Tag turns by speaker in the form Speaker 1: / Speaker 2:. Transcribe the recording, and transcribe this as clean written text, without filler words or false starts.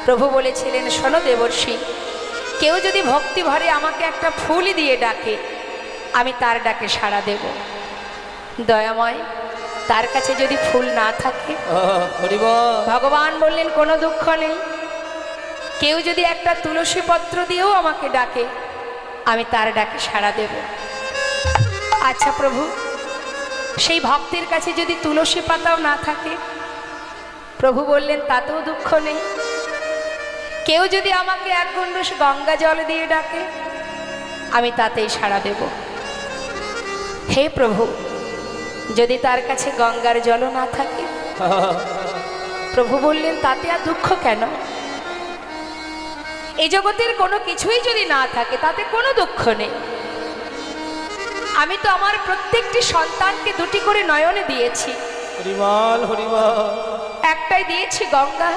Speaker 1: প্রভু বলেছিলেন, শোনো দেবর্ষি, কেউ যদি ভক্তি ভরে আমাকে একটা ফুল দিয়ে ডাকে, আমি তার ডাকে সাড়া দেব। দয়াময়, তার কাছে যদি ফুল না থাকে, ভগবান বললেন কোনো দুঃখ নেই, কেউ যদি একটা তুলসী পত্র দিয়েও আমাকে ডাকে, আমি তার ডাকে সাড়া দেব। আচ্ছা প্রভু, সেই ভক্তের কাছে যদি তুলসী পাতাও না থাকে, প্রভু বললেন তাতেও দুঃখ নেই, কেউ যদি আমাকে এক গণ্ডূষ গঙ্গা জল দিয়ে ডাকে, আমি তাতেই সাড়া দেব। হে প্রভু, যদি তার কাছে গঙ্গার জলও না থাকে, প্রভু বললেন তাতে আর দুঃখ কেন? এই জগতের কোনো কিছুই যদি না থাকে, তাতে কোনো দুঃখ নেই। আমি তো আমার প্রত্যেকটি সন্তানকে দুটি করে নয়নে দিয়েছি,
Speaker 2: হরিবল হরিবল।
Speaker 1: একটাই দিয়েছি গঙ্গা,